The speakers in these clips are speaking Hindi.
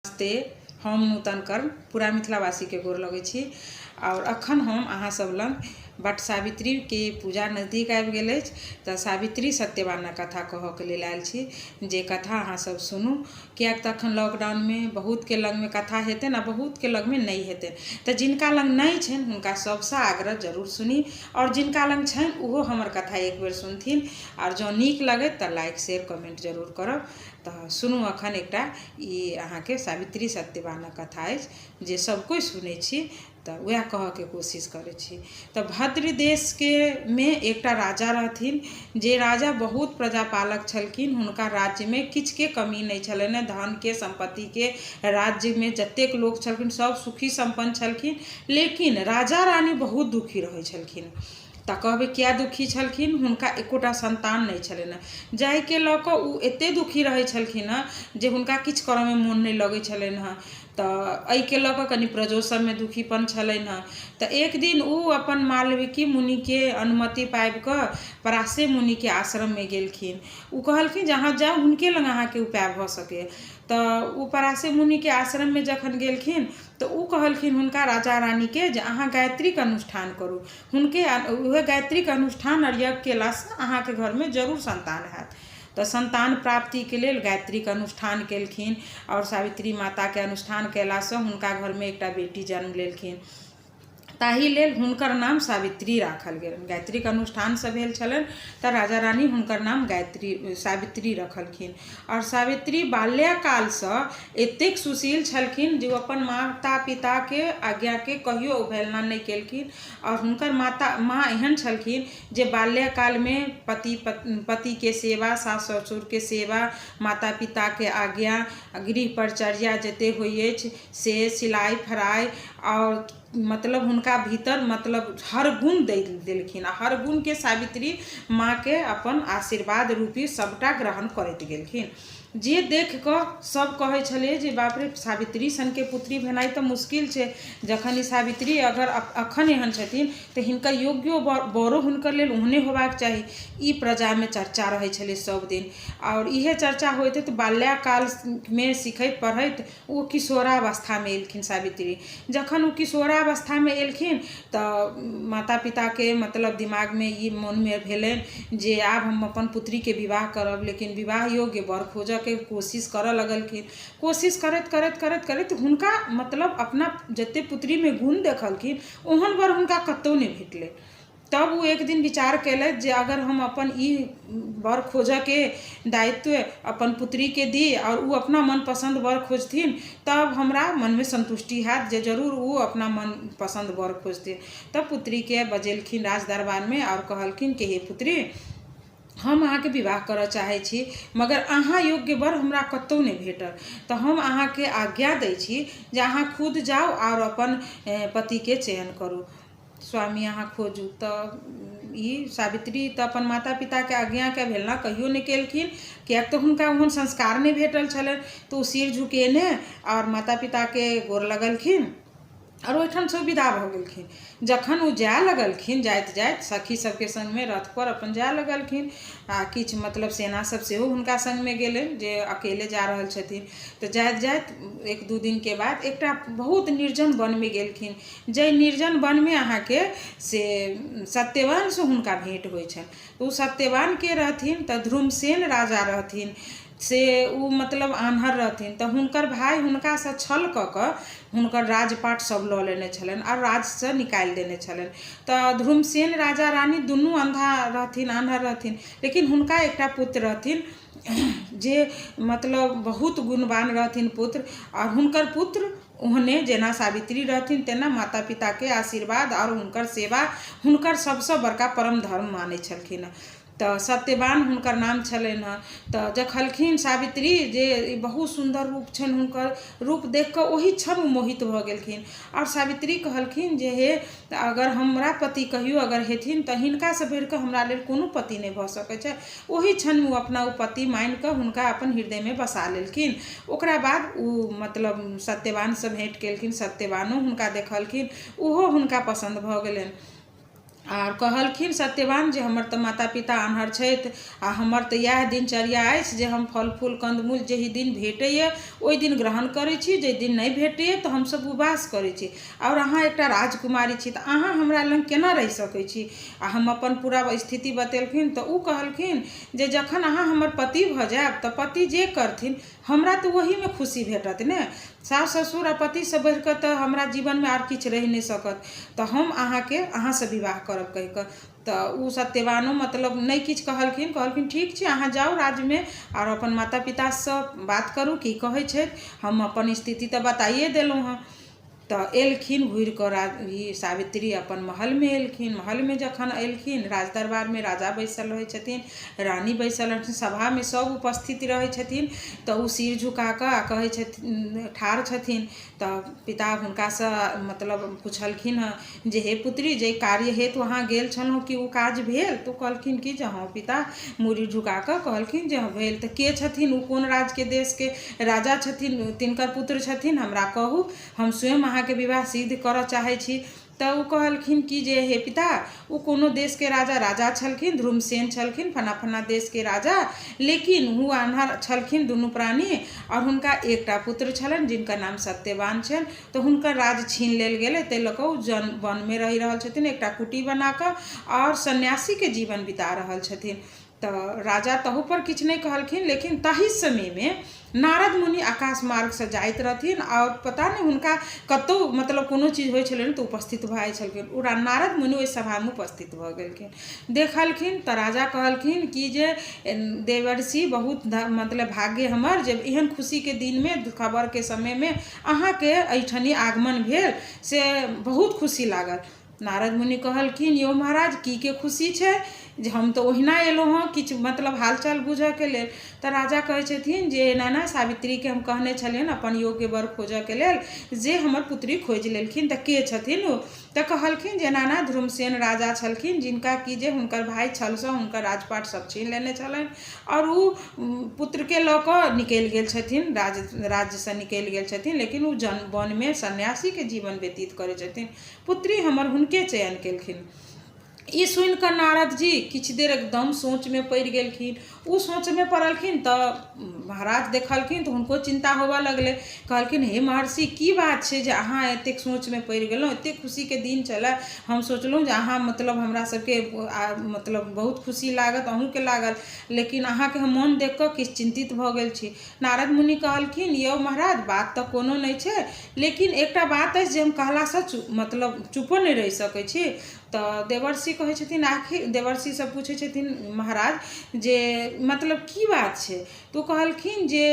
नमस्ते। हम नूतन कर्म पूरा मिथिलावासी के गोर लगे छी और अखन हम अहाँ सब लग बट सावित्री के पूजा नजदीक आबि गेल अछि तो सावित्री सत्यवान कथा कह के लेल आयल छी जे कथा अहाँ सब सुनू। कियाक तो अखन लॉकडाउन में बहुत के लग में कथा हेतै ना, बहुत के लग में नहीं हेतै, तो जिनका लग नहीं छन हुनका सबसे आग्रह जरूर सुनी और जिनका लग छन उहो हमर कथा एक बेर सुनथिन और जो नीक लगे तो लाइक शेयर कमेंट जरूर करब। तो सुनू अखन एकटा ई अहाँ के सावित्री सत्यवान कथा अछि जे सब कोई सुनै छी तो वह कह के कोशिश करे छी। तो भद्र देश के में एकटा राजा रहथिन जे राजा बहुत प्रजापालक छलखिन। हुनका राज्य में किछ के कमी नहीं छलनि, धन के संपत्ति के राज्य में जतेक लोग छलखिन सब सुखी संपन्न छलखिन, लेकिन राजा रानी बहुत दुखी रहे छलखिन। तो कहबे क्या दुखी छलखिन, हुनका एकोटा संतान नहीं छलनि जाय के लऽ कऽ उ एते दुखी रहे छलखिन जे हुनका किछ करऽ में मोन नहीं लगे छलनि हँ। तो एहि के लऽ कऽ कनि प्रजो सब में दुखीपन छलनि हँ। तो एक दिन उ अपन मालविकी मुनि के अनुमति पाबि कऽ पराशर मुनि के आश्रम में गेलखिन। उ कहलखिन जहाँ जाओ हुनके लग अहाँ के उपाय भऽ सके। तो उ पराशर मुनि के आश्रम में जखन गेलखिन तो उ कहलखिन हुनका राजा रानी के जे अहाँ गायत्री के अनुष्ठान करू। हुनके उहे गायत्री के अनुष्ठान और यज्ञ केला से अहाँ के घर में जरूर संतान हैत। तो संतान प्राप्ति के लेल गायत्री के अनुष्ठान केलखिन और सावित्री माता के अनुष्ठान केला से हुनका घर में एकटा बेटी जन्म लेलखिन। ताहि लेल हुनकर नाम सावित्री राखल गेल। गायत्री के अनुष्ठान से भेल छलन तो राजा रानी हुनकर नाम गायत्री सावित्री रखलखिन। और सावित्री बाल्यकाल से एतेक सुशील छलखिन जे अपन माता पिता के आज्ञा के कहियो अवहेलना नहीं केलखिन। और हुनकर माँ एहन छलखिन जे बाल्यकाल में पति के सेवा, सास ससुर के सेवा, माता पिता के आज्ञा, गृह परिचर्या जते होई अछि से, सिलाई फराई और मतलब हुनका भीतर मतलब हर गुण दे देलखिन। हर गुण के सावित्री माँ के अपन आशीर्वाद रूपी सबटा ग्रहण करैत गेलखिन। जे देख कऽ सब कहे छले जे बाप रे सावित्री सन के पुत्री भेनाई तो मुश्किल छे। जखन ई सावित्री अगर अखन एहन छथिन तो हिनकर योग्य बरो हुनकर लेल ओहने होबाक चाही। ई प्रजा में चर्चा रहे छले सब दिन और इहे चर्चा होते। तो बाल्यकाल में सिखैत पढ़ैत वो किशोरावस्था में एलखिन सावित्री। जखन वो किशोरावस्था में एलखिन तो माता पिता के मतलब दिमाग में ई मन में भेलनि जे आब हम अपन पुत्री के विवाह करब, लेकिन विवाह योग्य बर खोज के कोशिश करऽ लगलखिन। कोशिश करैत करैत करैत करैत हुनका मतलब अपना जते पुत्री में गुण देखलखिन ओहन बर हुनका कतौ नहीं भेटले। तब वो एक दिन विचार कैलक जे अगर हम अपन ई वर खोज के दायित्व अपन पुत्री के दी और वो अपना मन पसंद वर खोजथिन तब हमरा मन में संतुष्टि हैत जे जरूर वो अपना मन पसंद वर खोजथिन। तब पुत्री के बजेलखिन राज दरबार में और कहलखिन कि हे पुत्री, हम अहाँ के विवाह करऽ चाहे छी मगर अहाँ योग्य वर हमरा कतौ नहीं भेटल। तो हम अहाँ के आज्ञा दै छी जे अहाँ खुद जाओ और अपन पति के चयन करू, स्वामी अहाँ खोजू। तो ई सावित्री तो अपन माता पिता के आज्ञा के अवहेलना कहियो नहीं केलखिन, कियाक तो हुनका ओहन संस्कार नहीं भेटल छलन। तो सिर झुकेने और माता पिता के गोर लगलखिन और ओहिठाम से विदा भ गेलखिन। जखन वो जाए लगलखिन जाइत जाइत सखी सबके संग में रथ पर अपन जाए लगलखिन आ किछ मतलब सेना सब सेहो हुनका संग में गेलनि जे अकेले जा रहल छथिन। तो जाइत जाइत एक दू दिन के बाद एकटा बहुत निर्जन वन में गेलखिन। जे निर्जन वन में अहाँ के से सत्यवान से हुनका भेंट होइ छनि। तो सत्यवान के रहथिन तो ध्रुमसेन राजा रहथिन से उ मतलब आन्हर रहथिन। तो हुनकर भाई हुनका से छल कऽ कऽ हुनकर राजपाट सब लऽ लेने छलन और राज से निकाल देने छलन। तो ध्रुमसेन राजा रानी दुनू अंधा रहथिन, आन्हर रहथिन, लेकिन हुनका एकटा पुत्र रहथिन जे मतलब बहुत गुणवान रहथिन पुत्र। और हुनकर पुत्र ओहने जेना सावित्री रहथिन तेना माता पिता के आशीर्वाद और हुनकर सेवा हुनकर सबसे बड़का परम धर्म माने छलखिन। तो सत्यवान हुनकर नाम छलनि हँ। तो देखलखिन सावित्री जे बहुत सुंदर रूप छनि, हुनकर रूप देख कऽ ओहि क्षण मोहित भऽ गेलखिन। और सावित्री कहलखिन जे हे अगर हमरा पति कहियो अगर हेथिन तो हिनका से बढ़ि कऽ हमरा लेल कोनो पति नहीं भऽ सकै छै। ओहि क्षण वो अपना ओ पति मानि कऽ हुनका अपन हृदय में बसा लेलखिन। ओकरा बाद उ मतलब सत्यवान से भेंट केलखिन। सत्यवानो हुनका देखलखिन, ओहो हुनका पसंद भऽ गेलनि। और कहलखिन सत्यवान जे हमर तऽ माता पिता आन्हर छथि आ हमर तऽ इएह दिनचर्या अछि जे हम फल फूल कंदमूल जेहि दिन भेटैए ओहि दिन ग्रहण करै छी, जे दिन नहि भेटैए तऽ हमसब उपवास करै छी। और अहाँ एकटा राजकुमारी छी तऽ अहाँ हमरा लग केना रहि सकै छी? आ हम अपन पूरा स्थिति बतेलखिन तऽ उ कहलखिन जे जखन अहाँ हमर पति भऽ जायब तऽ पति जे करथिन हमरा तऽ ओहीमे खुशी भेटत ने। सास ससुर आ पतिसँ बढ़ि कऽ तऽ हमरा जीवनमे आर किछु रहि नहि सकत, तऽ हम अहाँसँ विवाह करब कहि कऽ। तऽ उ सत्यवानो मतलब नहीं किछु कहलखिन ठीक छै अहाँ जाउ राज्यमे और अपन माता पितासँ बात करू की कहै छथि। हम अपन स्थिति तऽ बताइए देलहुँ हँ। तऽ एलखिन घुरि कऽ ई सावित्री अपन महलमे एलखिन। महलमे जखन एलखिन राज दरबारमे राजा बैसल रहै छथिन, रानी बैसल रहथिन, सभामे सब उपस्थित रहै छथिन। तऽ उ सिर झुका कऽ कहै छथिन, ठाढ़ छथिन। तऽ पिता हुनकासँ मतलब पुछलखिन हँ जे हे पुत्री जे कार्य हेतु अहाँ गेल छलहुँ कि उ काज भेल? तऽ कहलखिन कि जे हाँ पिता, मूड़ी झुका कऽ कहलखिन जे हाँ भेल। तऽ के छथिन उ, कोन राज्यके देशके राजा छथिन, तिनकर पुत्र छथिन हमरा कहू, हम स्वयं अहाँके विवाह सिद्ध करऽ चाहै छी। तऽ उ कहलखिन कि जे हे पिता, उ कोनो देशके राजा छलखिन, ध्रुमसेन छलखिन, फना फना देशके राजा। लेकिन उ आन्हर छलखिन दुनू प्राणी और हुनका एकटा पुत्र छलनि जिनकर नाम सत्यवान छनि। तऽ हुनकर राज छीन लेल गेलै, ताहि लऽ कऽ उ वनमे रहि रहल छथिन एकटा कुटी बना कऽ और सन्यासीके जीवन बिता रहल छथिन। तऽ राजा तहू पर किछु नहीं कहलखिन, लेकिन ताहि समयमे नारद मुनि आकाश मार्गसँ जाइत रहथिन और पता नहीं हुनका कतहु मतलब कोनो चीज होइ छलनि तऽ उपस्थित भऽ जाइ छलखिन। उ नारद मुनि ओहि सभामे उपस्थित भऽ गेलखिन, देखलखिन तऽ राजा कहलखिन कि जे देवर्षि बहुत मतलब भाग्य हमर जब एहन खुशीके दिनमे खबरके समयमे अहाँके एहिठनी आगमन भेल से बहुत खुशी लागल। नारद मुनि कहलखिन यौ महाराज की के खुशी छै, जे हम तऽ ओहिना एलहुँ हँ किछु मतलब हालचाल बुझऽके लेल। तऽ राजा कहै छथिन जे ना सावित्रीके हम कहने छलियनि अपन योग्य वर खोजऽके लेल, जे हमर पुत्री खोजि लेलखिन। तऽ के छथिन ओ? तऽ कहलखिन जे ना ध्रुमसेन राजा छलखिन, जिनका कि जे हुनकर भाय छलसँ हुनकर राजपाट सब छीन लेने छलनि और उ पुत्रके लऽ कऽ निकलि गेल छथिन, राज्यसँ निकलि गेल छथिन। लेकिन उ वनमे सन्यासीके जीवन व्यतीत करै छथिन, पुत्री हमर हुनके चयन केलखिन। ई सुनि कऽ नारद जी किछु देर एकदम सोचमे पड़ि गेलखिन। उ सोचमे पड़लखिन तऽ महाराज देखलखिन तऽ हुनको चिंता होबऽ लगलै। कहलखिन हे महर्षि की बात छै जे अहाँ एतेक सोचमे पड़ि गेलहुँ, एतेक खुशीके दिन छलै, हम सोचलहुँ जे अहाँ मतलब हमरा सबके मतलब बहुत खुशी लागत, अहूँके लागल, लेकिन अहाँके हम मोन देख कऽ किछु चिंतित भऽ गेल छी। नारद मुनि कहलखिन यौ महाराज बात तऽ कोनो नहीं छै, लेकिन एकटा बात अछि जे हम कहलासँ मतलब चुपो नहीं रहि सकै छी। तऽ देवर्षि कहै छथिन, आखिर देवर्षि सब पूछै छथिन महाराज जे मतलब की बात छै? तो कहलखिन जे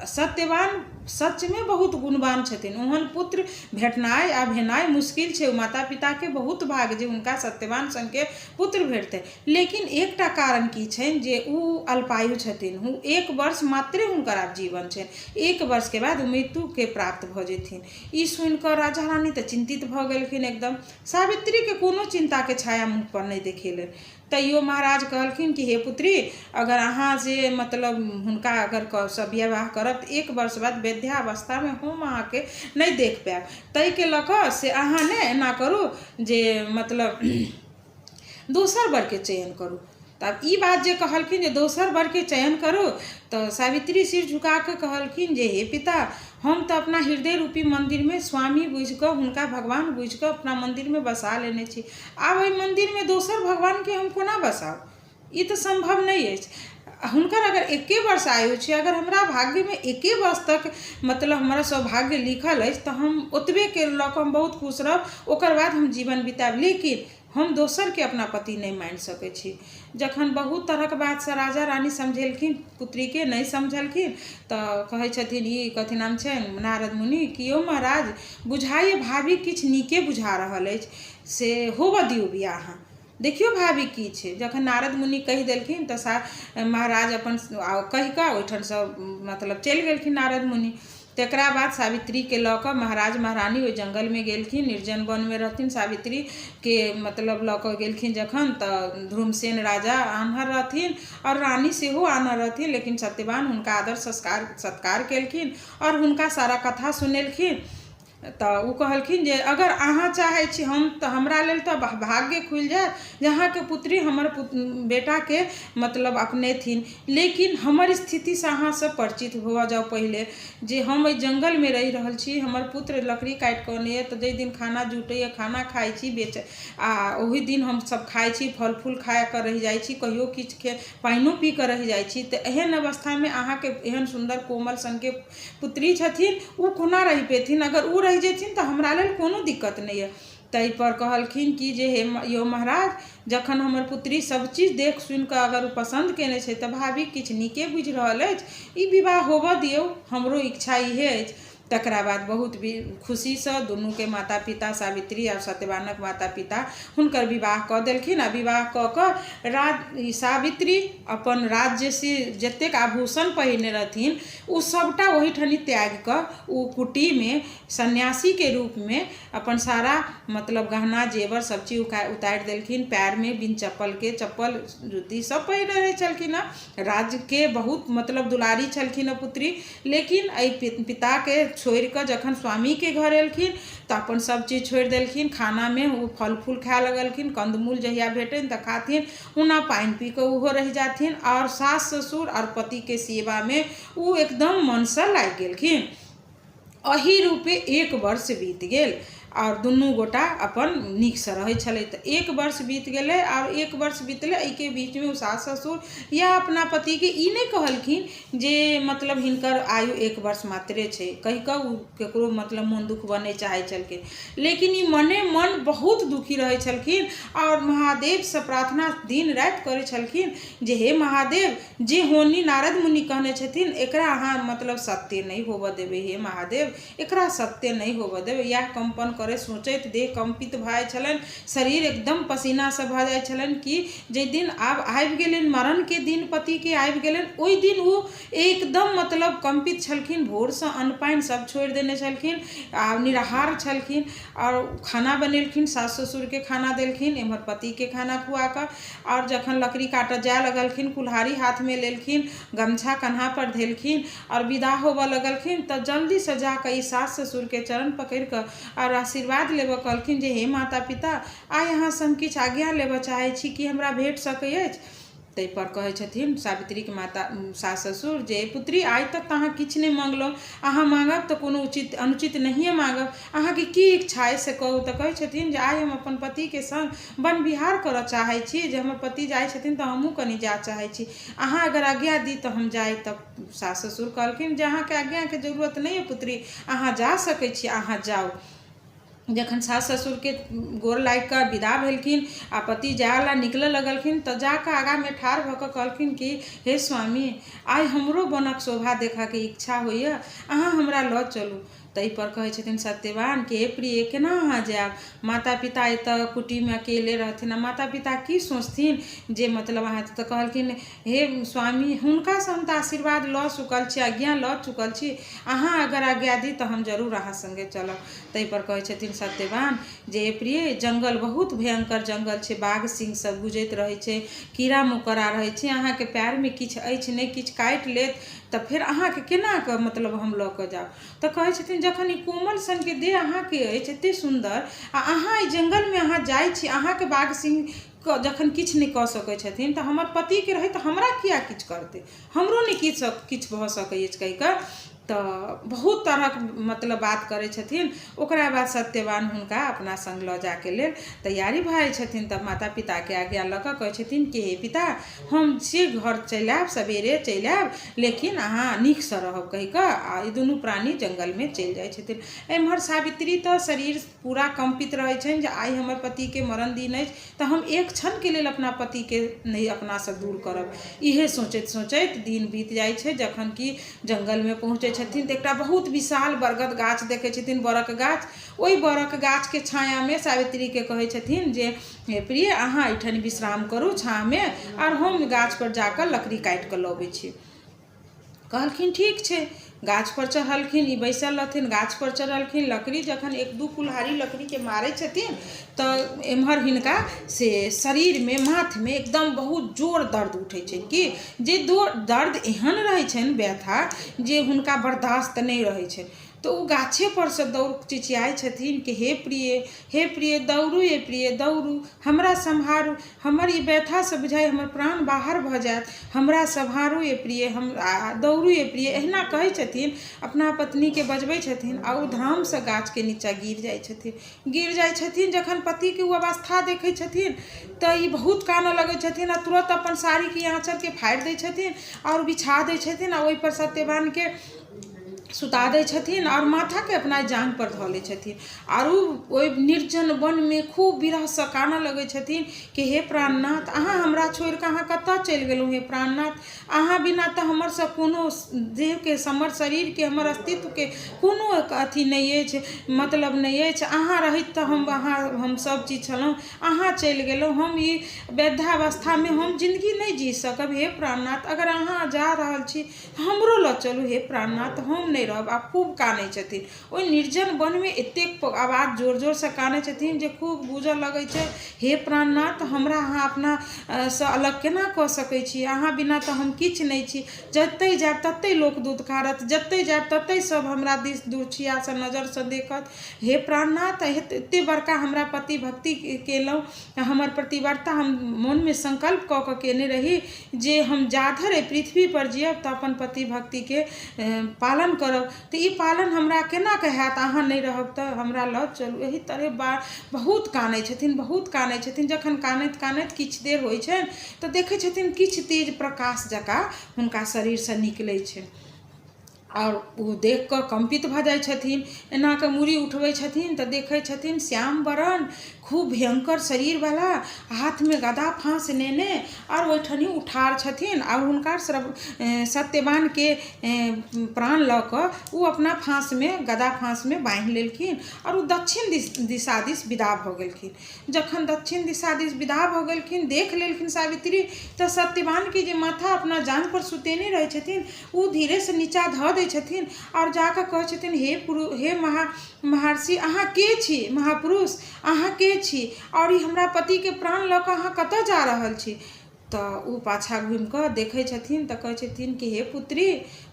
सत्यवान सचमे बहुत गुणवान छथिन, ओहन पुत्र भेटनाइ आ भेनाइ मुश्किल छै। माता पिताके बहुत भाग जे हुनका सत्यवान सनके पुत्र भेटतै। लेकिन एकटा कारण की छनि जे उ अल्पायु छथिन, 1 वर्ष मात्रे हुनकर आब जीवन छनि, 1 वर्षके बाद उ मृत्युके प्राप्त भऽ जेथिन। ई सुनि कऽ राजा रानी तऽ चिंतित भऽ गेलखिन एकदम। सावित्रीके कोनो चिंताके छाया मुँह पर नहीं देखेलनि। तैयो महाराज कहलखिन कि हे पुत्री, अगर अहाँ से मतलब हुनका अगर सँ विवाह करब तऽ 1 वर्ष बाद वृद्धावस्थामे हम अहाँके नहीं देख पायब। ताहिके लऽ कऽ से अहाँ ने एना करू जे मतलब दोसर वरके चयन करू। तब ई बात जे कहलखिन जे दोसर वरके चयन करू, तऽ सावित्री सिर झुका कऽ कहलखिन जे हे पिता, हम तऽ अपना हृदय रूपी मंदिरमे स्वामी बुझि कऽ, हुनका भगवान बुझि कऽ अपना मंदिरमे बसा लेने छी। आब एहि मंदिरमे दोसर भगवानके हम कोना बसाउ? ई तऽ संभव नहीं अछि। हुनकर अगर 1 वर्ष आयु छै, अगर हमरा भाग्यमे 1 वर्ष तक मतलब हमरा सौभाग्य लिखल अछि तऽ हम ओतबे के लऽ कऽ हम बहुत खुश रहब, ओकर बाद हम जीवन बिताएब। लेकिन हम दोसरके अपना पति नहीं मानि सकै छी। जखन बहुत तरहक बातसँ राजा रानी समझेलखिन, पुत्रीके नहीं समझलखिन, तऽ कहै छथिन ई कथी नाम छै नारद मुनि कि यौ महाराज, बुझाइए भाभी किछु नीके बुझा रहल अछि, से होबऽ दियौ बियाह। देखियौ भाभी की छै। जखन नारद मुनि कहि देलखिन तऽ महाराज अपन कहि कऽ ओहिठामसँ मतलब चलि गेलखिन नारद मुनि। तकरा बाद सावित्रीके लऽ कऽ महाराज महारानी ओहि जंगलमे गेलखिन, निर्जन वनमे रहथिन। सावित्रीके मतलब लऽ कऽ गेलखिन जखन, तऽ ध्रुमसेन राजा आन्हर रहथिन और रानी सेहो आन्हर रहथिन, लेकिन सत्यवान हुनका आदर सत्कार केलखिन और हुनका सारा कथा सुनेलखिन। तो उ कहलखिन जे अगर अहाँ चाहे छी हम तो हमरा लेल तो भाग्य खुल जाए जहाँ के पुत्री हमर बेटा के मतलब अपने थीन, लेकिन हमर स्थिति से अहाँ सब परिचित हो जाओ पहले जे हम जंगल में रही रहल छी, हमर पुत्र लकड़ी काट के आने तो जे दिन खाना जुटे खाना खाई छी बेच ओही दिन हम सब खाई छी, फल फूल खा कर रह जाई छी, कहियो किछ के पाइनो पी कर रह जाई छी। तो एहन अवस्था में अहाँ के एहन सुंदर कोमल सन के पुत्री छथिन, उ कोना रही पेथिन, अगर उ रह जेथिन तो हमरा लेल कोनो दिक्कत नहीं है। तै पर कहलखिन कि जे हे यो महाराज, जखन हमर पुत्री सब चीज देख सुन के अगर पसंद केने छै तो भाभी किछ नीके बुझि रहल अछि, ई विवाह होबऽ दियौ, हमरो इच्छा इहे अछि। तकरा बाद बहुत भी खुशी से दुनू के माता पिता सावित्री और सत्यवानक माता पिता हुनकर विवाह कऽ देलखिन। आ विवाह कऽ कऽ सावित्री अपन राज्य से जतेक आभूषण पहिरने रहथिन उ सबटा ओहिठनी त्याग कऽ उ कुटी में सन्यासी के रूप में अपन सारा मतलब गहना जेवर सब चीज उतारि देलखिन। पैर में बिन चप्पल के चप्पल जूती सब पहिरने रहे छलखिन। राज्य के बहुत मतलब दुलारी छलखिन पुत्री, लेकिन पिता के छोड़ कर जखन स्वामी के घर एलखिन तो अपन सब चीज छोड़ देलखिन। खाना में वो फल फूल खाए लगलखिन, कंदमूल जहिया भेटन तो खाथिन, उना पानी पी के उहो रह जाथिन। और सास ससुर और पति के सेवा में वो एकदम मन से लाग गेलखिन। अही रूपे 1 वर्ष बीत गेल और दुनू गोटा अपन नीक से रहे छले। तो 1 वर्ष बीत गए और 1 वर्ष बीतले, एहि के बीच में सास ससुर या अपना पति के ई नहीं कहलखिन जे मतलब हिनकर आयु 1 वर्ष मात्रे छे, कहि कऽ केकरो मतलब मन दुख बने चाहे छलखिन। लेकिन ई मने मन बहुत दुखी रहे छलखिन और महादेव से प्रार्थना दिन रात करे छलखिन जे हे महादेव, जे होनी नारद मुनि कहने छथिन एकरा अहाँ मतलब सत्य नहीं होबऽ देबे, हे महादेव एकरा सत्य नहीं होबऽ देबे। या कंपन करे सोचैत देह कंपित भए छलन, शरीर एकदम पसीना से भऽ जाय छलन कि जे दिन आब आबि गेलन मरण के दिन पति के आबि गेलन, ओहि दिन वो एकदम मतलब कंपित छलखिन। भोर से अन्न पानि सब छोड़ देने छलखिन आ निराहार छलखिन और खाना बनेलखिन, सास ससुर के खाना देलखिन, एम्हर पति के खाना खुआ कर। और जखन लकड़ी काटऽ जाए लगलखिन, कुल्हाड़ी हाथ में लेलखिन, गमछा कन्हा पर धेलखिन और विदा होबऽ लगलखिन, तो जल्दी से जाकर ई सास ससुर के चरण पकड़ कर और आशीर्वाद लेबऽ कहलखिन जे हे माता पिता, आइ अहाँ से हम किछु आज्ञा लेबऽ चाहे छी कि हमरा भेट सकै अछि। तै पर कहै छथिन सावित्री के माता सास ससुर जे पुत्री आइ तक अहाँ किछु नहीं मांगलहुँ, अहाँ मांगब तो कोनो उचित अनुचित नहीं मांगब, अहाँ के की इच्छा है से कहू। तो कहै छथिन जे आइ हम अपन पति के संग वन विहार करऽ चाहे छी, जे हमर पति जाइ छथिन तो हमहूँ कनि जा चाहे छी, अहाँ अगर आज्ञा दी तो हम जाए। तब सास ससुर कहलखिन जे अहाँ के आज्ञा के जरूरत नहीं है पुत्री, अहाँ जा सकै छी, अहाँ जाओ। जखन सास ससुर के गोर लाग कर विदा भेलखिन आ पति जाए निकल लगलखिन तो जाकर आगा में ठाढ़ भऽ कऽ कहलखिन कि हे स्वामी, आइ हमरो बनक शोभा देखा के इच्छा होइए, अहाँ हमरा लऽ चलू। तै पर कहै छथिन सत्यवान के हे प्रिय केना अहाँ जायब, माता पिता एतऽ कुटी में अकेले रहथिन, माता पिता की सोचथिन जे मतलब अहाँ। तो कहलखिन हे स्वामी, हुनका से हम तऽ आशीर्वाद लऽ चुकल छी, आज्ञा लऽ चुकल छी, अहाँ अगर आज्ञा दी तो हम जरूर अहाँ संगे चलब। तै पर कहै छथिन सत्यवान जे हे प्रिय जंगल बहुत भयंकर जंगल छै, बाघ सिंह सब गुजैत रहे छै, कीड़ा मकोड़ा रहे छै, अहाँ के पैर में किछु अछि नहीं, किछु काटि लेत तो फिर अहाँ के केना के मतलब हम लऽ कऽ जाब। तो कहै छथिन जखन ई कोमल सन के देह अहाँ के अछि एते सुंदर आ अहाँ ई जंगल में अहाँ जाइ छी, अहाँ के बाघ सिंह जखन किछु नहीं कऽ सकै छथिन तो हमर पति के रहे तो हमरा किया किछु करते, हमरो नहीं किछु भऽ सकै अछि कहि कऽ। तो बहुत तरह मतलब बात करे छथिन। ओकरा बाद सत्यवान हुनका अपना संग लऽ जाके लेल तैयारी भए छथिन। तब माता पिता के आज्ञा लऽ कऽ कहै छथिन कि हे पिता, हम से घर चलि आयब, सवेरे चलि आयब, लेकिन अहाँ नीक से रहब कहि कऽ आ ई दुनू प्राणी जंगल में चलि जाइ छथिन। एम्हर सावित्री तो शरीर पूरा कंपित रहे छनि जे आइ हमर पति के मरण दिन अछि, तो हम एक क्षण के लेल अपना पति के नहीं अपना से दूर करब, इहे सोचैत सोचैत दिन बीत जाइ छै। जखन कि जंगल में पहुँचे छथिन तो एकटा बहुत विशाल बरगद गाछ देखे छथिन, बरक गाछ। ओहि बरक गाछ के छाया में सावित्री के कहे छथिन जे हे प्रिय, अहाँ एठन विश्राम करू छाँ में, और हम गाछ पर जाकर लकड़ी काटि कऽ लबै छी। कहलखिन ठीक छै। गाछ पर चढ़लखिन, ई बैसल रहथिन, गाछ पर चढ़लखिन, लकड़ी जखन 1-2 कुल्हाड़ी लकड़ी के मारे छथिन तो एम्हर हिनका से शरीर में माथ में एकदम बहुत जोर दर्द उठे छनि कि जे दर्द एहन रहे छनि व्यथा जे हुनका बर्दाश्त नहीं रहे छनि। तो उ गाछे पर से दौड़ चिचियाई छथिन कि हे प्रिय दौड़ू, ये प्रिय दौड़ू, हमरा सम्हारू, हमर ई व्यथा से बुझाइ हमर प्राण बाहर भ जायत, हमरा सम्हारू ये प्रिय, हम दौड़ू ये प्रिय, एहिना कहै छथिन, अपना पत्नी के बजबै छथिन। आ उ धाम से गाछ के नीचा गिर जाइ छथिन। जखन पति के उ अवस्था देखै छथिन तो ई बहुत कानऽ लगै छथिन आ तुरंत अपन साड़ी के आँचर के फाड़ि दै छथिन और बिछा दै छथिन आ ओहि पर सत्यवान के सुता दै छथिन और माथा के अपना जांग पर धऽ लै छथिन। और ओहि निर्जन वन में खूब विरह से कानऽ लगै छथिन कि हे प्राणनाथ, अहाँ हमरा छोड़ के अहाँ कतऽ चलि गेलहुँ? हे प्राणनाथ, अहाँ बिना तऽ हमर से कोनो देह के, हमर शरीर के, हमर अस्तित्व के कोनो अथी नहीं अछि, मतलब नहीं अछि। अहाँ रहित तऽ हम सब चीज छलहुँ, अहाँ चलि गेलहुँ, हम ई वृद्धावस्था में हम जिंदगी नहीं जी सकब। हे प्राणनाथ, अगर अहाँ जा रहल छी हमरो लऽ चलू। हे प्राणनाथ, हम नहीं रहब। आ खूब कानै छथिन। ओहि निर्जन वन में एतेक आवाज जोर जोर से कानै छथिन जे खूब गूंजऽ लगै छै, हे प्राणनाथ, हमरा अहाँ अपना से अलग केना कऽ सकै छी? अहाँ बिना तऽ हम किछु नहीं छी। जतै जायब ततै लोक दुदकारत, जतै जायब ततै सब हमरा दिस दुर्छिया से नजर से देखत। हे प्राणनाथ, एते बड़का हमरा पति भक्ति केलहुँ, हमर प्रतिव्रता हम मन में संकल्प कऽ के केने रही जे हम जाधर पृथ्वी पर जियब तऽ अपन पति भक्ति के पालन करब। तो ई पालन हमरा केना के हैत? अहाँ नहीं रहब तऽ हमरा लऽ चलू। एही तरह बहुत कानै छथिन। जखन कानैत कानैत किछु देर होइ छै तऽ देखै छथिन किछु तेज प्रकाश जकाँ हुनका शरीर से निकलै छै और वो देख कर कंपित भ जाइ छथिन। एना के मुड़ी उठबै छथिन तऽ देखै छथिन श्याम बरन खूब भयंकर शरीर वाला, हाथ में गदा फांस लेने और ओठनी उठार छथिन और हुनका सत्यवान के प्राण लऽ कऽ उ अपना फांस में, गदा फांस में बांधि लेलखिन और उ दक्षिण दिशा दिस विदा भऽ गेलखिन। जखन दक्षिण दिशा दिस विदा भऽ गेलखिन, देख लेलखिन सावित्री तऽ सत्यवान के जे माथा अपना जांघ पर सुतेने रहै छथिन उ धीरे से नीचा धऽ दै छथिन और जाकर कहै छथिन, हे महर्षि, अहाँ के छी? महापुरुष, अहाँ के छी? और ई हमरा पति के प्राण लऽ कऽ अहाँ कतऽ जा रहल छी? तो उ पाछा घूम कऽ देखै छथिन तऽ कहै छथिन कि हे पुत्री,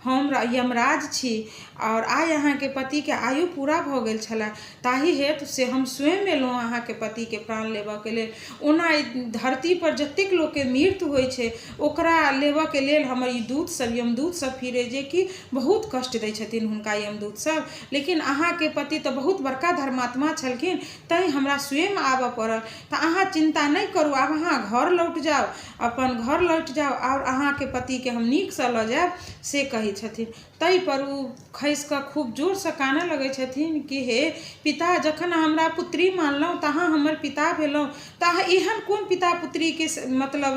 हम यमराज छी और आइ अहाँ के पति के आयु पूरा भऽ गेल छलै, ताहि हेतु से हम स्वयं एलहुँ अहाँ के पति के प्राण लेबऽ के लेल। ओना धरती पर जतेक लोक के मृत्यु होइ छै ओकरा लेबऽ के लेल हमर ई दूत सब, यमदूत सब फिरे जे कि बहुत कष्ट दै छथिन हुनका यमदूत सब। लेकिन अहाँ के पति तऽ बहुत बड़का धर्मात्मा छलखिन, तैं हमरा स्वयं आबऽ पड़ल। तऽ अहाँ चिंता नहीं करू, आब अहाँ घर लौट जाओ, अपन घर लौट जाओ और अहाँ के पति के हम नीक से लऽ जायब से कहै छथिन। तै पर उ खसि कऽ खूब जोर से कानऽ लगै छथिन कि हे पिता, जखन हमरा पुत्री मानलहुँ तऽ अहाँ हमर पिता भेलहुँ, तऽ अहाँ एहन कोन पिता पुत्री के मतलब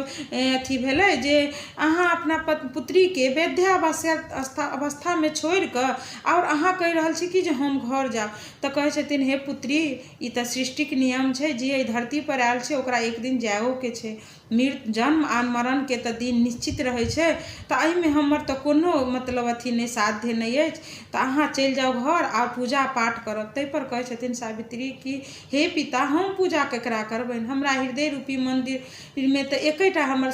अथी भेलै जे अहाँ अपना पुत्री के वृद्धावस्था में छोड़ि कऽ और अहाँ कहि रहल छी कि जे हम घर जाब। तऽ कहै छथिन, हे पुत्री, ई तऽ सृष्टिक नियम छै, जे एहि धरती पर आयल छै ओकरा एक दिन जाओ के छै। जन्म आ मरण के तऽ दिन निश्चित रहै छै, तऽ एहिमे हमर तऽ कोनो मतलब अथी नहीं, साध्य नहीं अछि। तऽ अहाँ चलि जाओ घर और पूजा पाठ करब। तै पर कहै छथिन सावित्री कि हे पिता, हम पूजा केकरा करबनि? हमरा हृदय रूपी मंदिर में तऽ एकेटा हमर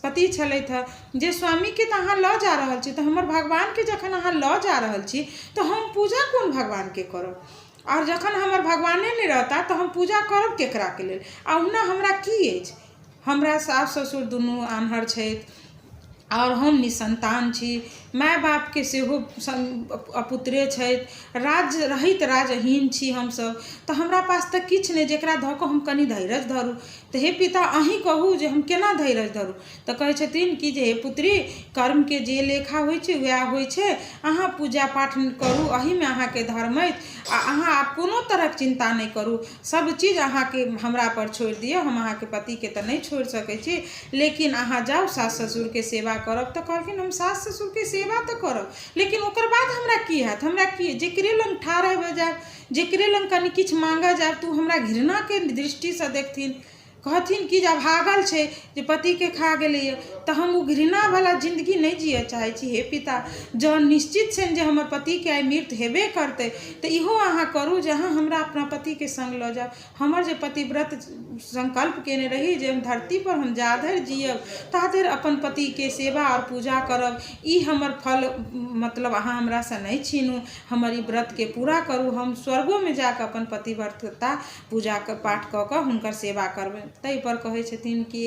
पति छलथि हँ, जे स्वामी के तऽ अहाँ लऽ जा रहल छी। तऽ हमर भगवान के जखन अहाँ लऽ जा रहल छी तऽ हम पूजा कोन भगवान के करब? और जखन हमर भगवाने नहीं रहता तऽ हम पूजा करब केकरा के लेल? आ ओना हमरा की अछि? हमरा सास ससुर दुनू आन्हर छथि और हम निसंतान छी, माय बाप के सेहो अपुत्रे छथि, राज्य रहित राजहीन छी हमसब। तऽ हमरा पास तऽ किछु नहीं जेकरा धऽ कऽ हम कनि धैर्य धरू। तऽ हे पिता, अहीं कहू जे हम केना धैर्य धरू? तऽ कहै छथिन कि जे हे पुत्री, कर्म के जे लेखा होइ छै वएह होइ छै। अहाँ पूजा पाठ करू, एही में अहाँ के धर्म अछि। आ अहाँ आब कोनो तरहक चिंता नहीं करू, सब चीज अहाँ के हमरा पर छोड़ि दियौ। हम अहाँ के पति के तऽ नहीं छोड़ि सकै छी, लेकिन अहाँ जाउ सास ससुर के सेवा करब। तऽ कहलखिन, हम सास ससुर के सेवा तऽ करब, लेकिन ओकर बाद हमरा की हैत? हमरा की, जेकरे लंग ठाढ़ हेबे जायब, जेकरे लंग कनि किछु मांगऽ जायब तऽ हमरा घृणा के दृष्टि से देखथिन, कहथिन कि जे भागल छै, जे पति के खा गेलै। तो हम वो घृणा वाला जिंदगी नहीं जिए चाहे छी। हे पिता, जौन निश्चित छनि जे हमर पति के आइ मृत्यु हेबे करते, तो इहो अहाँ करू जे अहाँ हमरा अपना पति के संग लऽ जाउ। हमर जे पतिव्रत संकल्प केने रही जे हम धरती पर हम जा धरि जियब ता धरि अपन पति के सेवा और पूजा करब, ई हमर फल मतलब अहाँ हमरा से नहीं छीनू, हमर ई व्रत के पूरा करू। हम स्वर्गो में जाकर अपन पतिव्रता पूजा पाठ कऽ कऽ हुनकर सेवा करबै। ताहि पर कहै छथिन कि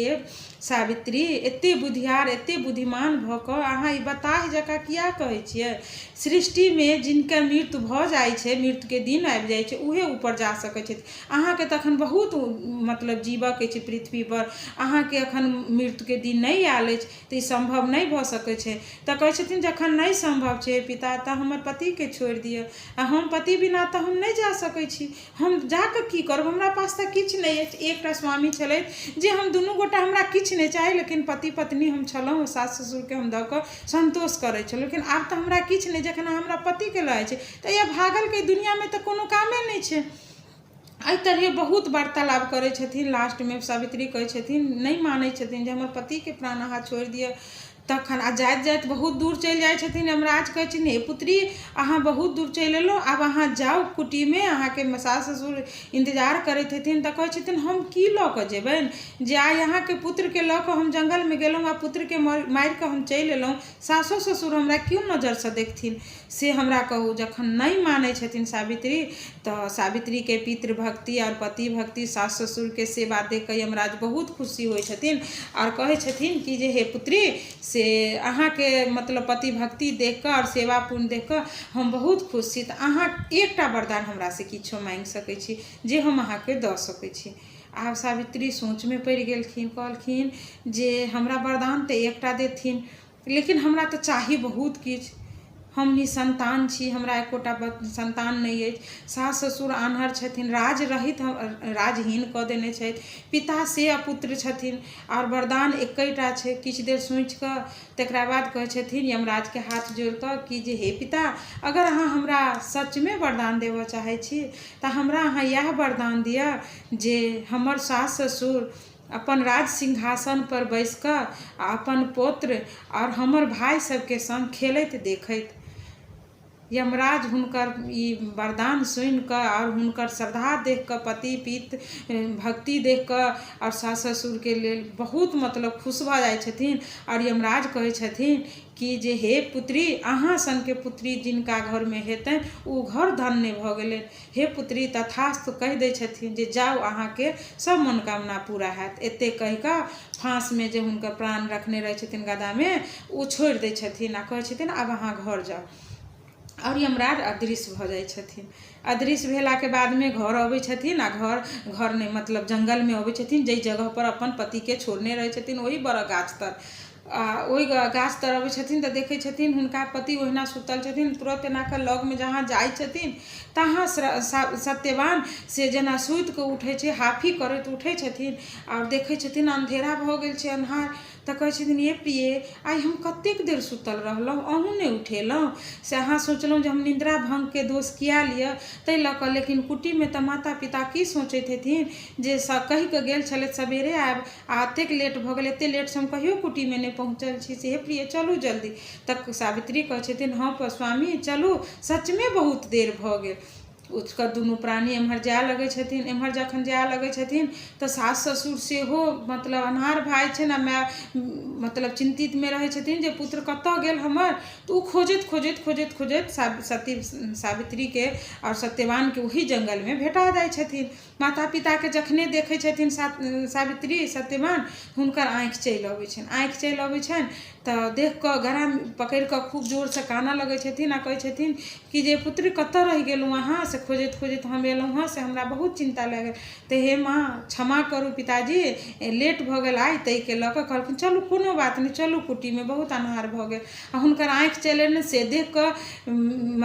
सावित्री, एते बुधियार एते बुद्धिमान भऽ कऽ अहाँ ई बताह जकाँ किया कहै छियै? सृष्टि में जिनका मृत्यु भऽ जाइ छै, मृत्यु के दिन आबि जाइ छै, उहे ऊपर जा सकै छै। अहाँ के तखन बहुत मतलब जीवऽ के छै पृथ्वी पर, अहाँ के अखन मृत्यु के दिन नहीं आयल अछि, तऽ ई संभव नहीं भऽ सकै छै। तऽ कहै छथिन जखन नहीं संभव छै पिता, तऽ हमर पति के छोड़ि दिअ, हम पति बिना तऽ हम नहीं जा सकै छी, हम जाकऽ की करब? हमरा पास तऽ किछु नहीं अछि। एकटा स्वामी छलथि जे हम दुनू गोटा, हमरा किछु नहीं चाही, लेकिन पति पत्नी हम छलहुँ, सास ससुर के हम दऽ कऽ संतोष करै छलहुँ। लेकिन आब तऽ हमरा किछु नहीं, जखन हमरा पति के लऽ छै तऽ यह भागल के दुनिया में तऽ कोनो कामे नहीं छै। एहि तरह बहुत वार्तालाप करै छथिन। लास्ट में सावित्री कहै छथिन, नहीं मानै छथिन जे हमर पति के प्राण अहाँ छोड़ि दिअ। तखन आ जाइत जाइत बहुत दूर चलि जाइ छथिन। यमराज कहै छथिन, हे पुत्री, अहाँ बहुत दूर चलि एलहुँ, आब अहाँ जाउ कुटी में, अहाँ के सास ससुर इंतजार करैत हेथिन। तऽ कहै छथिन, हम की लऽ कऽ जेबनि जे आइ अहाँ के पुत्र के लऽ कऽ हम जंगल में गेलहुँ आ पुत्र के मारि कऽ हम चलि एलहुँ, सासो ससुर हमरा क्यों नजर से देखथिन, से हमरा कहू। जखन नहीं मानै छथिन सावित्री, तऽ सावित्री के पितृभक्ति और पति भक्ति, सास ससुर के सेवा देख कऽ यमराज बहुत खुशी होइ छथिन और कहै छथिन कि जे हे पुत्री, से अहाँ के मतलब पति भक्ति देख कऽ और सेवा पुण्य देख कऽ हम बहुत खुश छी। तऽ अहाँ एकटा वरदान हमरा से किछो मांगि सकै छी जे हम अहाँ के दऽ सकै छी। आब सावित्री सोच में पड़ि गेलखिन, कहलखिन जे हमरा वरदान तऽ एकटा देथिन, लेकिन हमरा तऽ चाही बहुत किछु। हम निसंतान छी, हमरा एकोटा संतान नहीं अछि, सास ससुर आन्हर छथिन, राज रहित राजहीन कऽ देने छथि, पिता से अपुत्र छथिन और वरदान एकैटा छै। किछु देर सोचि कऽ तकरा बाद कहै छथिन यमराज के हाथ जोड़ि कऽ कि जे हे पिता, अगर अहाँ हमरा सच में वरदान देबऽ चाहै छी तऽ हमरा अहाँ इएह वरदान दिअ जे हमर सास ससुर अपन राज सिंहासन पर बैस कऽ अपन पुत्र और हमर भाई सबके संग खेलैत देखैत। यमराज हुनकर ई वरदान सुनि कऽ और हुनकर श्रद्धा देख कऽ, पति पित भक्ति देख कऽ और सास ससुर के लेल बहुत मतलब खुश भऽ जाइ छथिन। और यमराज कहै छथिन कि जे हे पुत्री, अहाँ सन के पुत्री जिनका घर में हेतनि ओ घर धन्य भऽ गेलनि। हे पुत्री, तथास्तु कहि दै छथिन जे जाउ, अहाँ के सब मनोकामना पूरा हैत। एते कहि कऽ फांस में जे हुनकर प्राण रखने रहै छथिन गदा में, ओ छोड़ि दै छथिन आ कहै छथिन आब अहाँ घर जाउ। और यमराज अदृश्य भऽ जाइ छथिन। अदृश्य भेला के बाद में घर अबै छथिन आ घर नहीं मतलब जंगल में अबै छथिन, जई जगह पर अपन पति के छोड़ने रहै छथिन ओही बड़ गाछ तर। ओहि गाछ तर अबै छथिन तऽ देखै छथिन हुनका पति ओहिना सुतल छथिन। तुरंत एना कऽ लग में जहाँ जाइ छथिन तहाँ सत्यवान से जेना सुति कऽ उठै छै, हाफी करैत उठै छथिन और देखै छथिन अंधेरा भऽ गेल छै, अन्हार। तऽ कहै छथिन, ये प्रिय, आइ हम कतेक देर सुतल रहलहुँ, अहूँ नहि उठेलहुँ, से अहाँ सोचलहुँ जे हम निद्रा भंग के दोष किया लिअ, ताहि लऽ कऽ। लेकिन कुटी में तऽ माता पिता की सोचैत हेथिन जे कहि कऽ गेल छलथि सबेरे आयब, आ एतेक लेट भऽ गेल, एतेक लेट से हम कहियो कुटी में नहीं पहुँचल छी, से हे प्रिय चलू जल्दी। तक सावित्री कहै छथिन, हाँ स्वामी चलू, सच में बहुत देर भऽ गेल। उसका दुनू प्राणी एम्हर जाय लगे छथिन। एम्हर जखन जाय लगे छथिन तऽ सास ससुर सेहो मतलब अन्हार भाई छै ना, मतलब चिंतित में रहे छथिन जे पुत्र कतऽ गेल हमर। तो खोजैत खोजैत खोजैत खोजैत सावित्री के और सत्यवान के वही जंगल में भेटा जाइ छथिन। माता पिता के जखने देखै छथिन सावित्री सत्यवान, हुनकर आँखि चलि अबै छनि। आँखि चलि अबै छनि तऽ देख कऽ गला पकड़ि कऽ खूब जोर से कानऽ लगै छथिन आ कहै छथिन कि जे पुत्र कतऽ रहि गेलहुँ अहाँ, से खोजैत खोजैत हम एलहुँ हँ, से हमरा बहुत चिंता लागल। तऽ हे माँ क्षमा करू पिताजी, लेट भऽ गेल आइ, ताहिके लऽ कऽ कहलखिन चलू कोनो बात नहीं, चलू कुटी में बहुत अन्हार भऽ गेल। आ हुनकर आँखि चलि से देख कऽ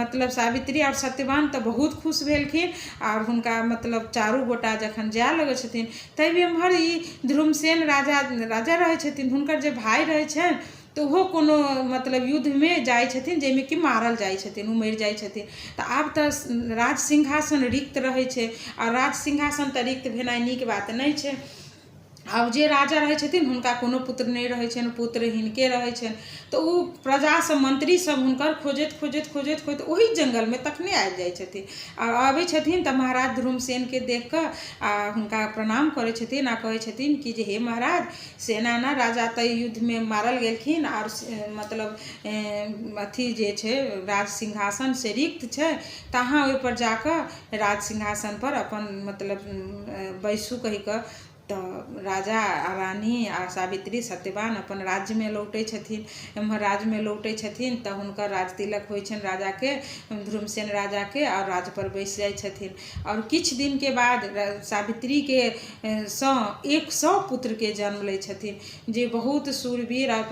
मतलब सावित्री और सत्यवान तऽ बहुत खुश भेलखिन। और हुनका मतलब चारू गोटा जखन जाय लगै छथिन तभी एम्हर ई ध्रुमसेन राजा रहै छथिन, हुनकर जे भाई रहै छनि तो वो कोनो मतलब युद्ध में जाइ छथिन, जाहिमे कि मारल जाइ छथिन, ओ मरि जाइ छथिन। तऽ आब तऽ राज सिंहासन रिक्त रहै छै, और राज सिंहासन तऽ रिक्त भेनाइ नीक बात नहीं छै। आब जे राजा रहै छथिन हुनका कोनो पुत्र नहीं रहै छनि, पुत्र हिनके रहै छनि, तऽ ओ प्रजा सब मंत्री सब हुनकर खोजैत खोजैत खोजैत खोजैत ओही जंगल में तखने आबि जाइ छथिन। आ आबै छथिन तऽ महाराज ध्रुमसेन के देख कऽ आ हुनका प्रणाम करै छथिन आ कहै छथिन कि जे हे महाराज, सेना ना राजा तऽ युद्ध में मारल गेलखिन और मतलब अथी जे छै राज सिंहासन से रिक्त छै, तऽ अहाँ ओहि पर जाकऽ राज सिंहासन पर अपन मतलब बैसू कहि कऽ। तऽ राजा आ रानी आ सावित्री सत्यवान अपन राज्य में लौटै छथिन। एम्हर राज्य में लौटै छथिन तऽ हुनकर राज तिलक होइ छनि राजा के, ध्रुमसेन राजा के, और राज पर बैस जाइ छथिन। और किछु दिन के बाद सावित्री के 100 पुत्र के जन्म लै छथिन, जे बहुत शूरवीर और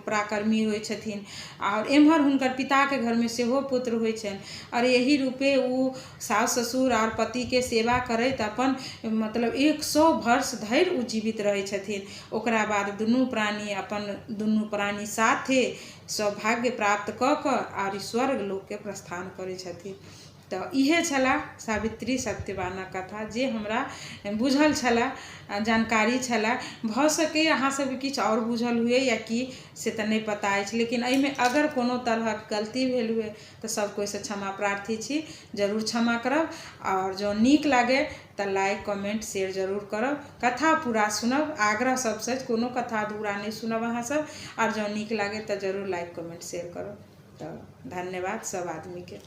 पराक्रमी होइ छथिन। और एम्हर हुनकर पिता के घर में सेहो पुत्र होइ छनि। और यही रूपे ओ सास ससुर और पति के सेवा करैत अपन मतलब 100 वर्ष धरि ओ जीवित रहै छथिन। ओकरा बाद दुनू प्राणी साथे सौभाग्य प्राप्त कऽ कऽ और स्वर्ग लोक के प्रस्थान करै छथिन। तऽ इहे छला सावित्री सत्यवानक कथा, जे हमरा बुझल छला, जानकारी छला। भऽ सकै अहाँ सब किछु और बुझल हुए या कि से तऽ नहीं पता अछि, लेकिन एहिमे अगर कोनो तरहक गलती भेल हुए तऽ सब कोई से क्षमा प्रार्थी छी, जरूर क्षमा करब। और जँ नीक लागे तऽ लाइक कमेंट शेयर जरूर करब, कथा पूरा सुनब, आग्रह सबसे कोनो कथा अधूरा नहीं सुनब अहाँ सब। और जँ नीक लागे तऽ जरूर लाइक कमेंट शेयर करब। तऽ धन्यवाद सब आदमी के।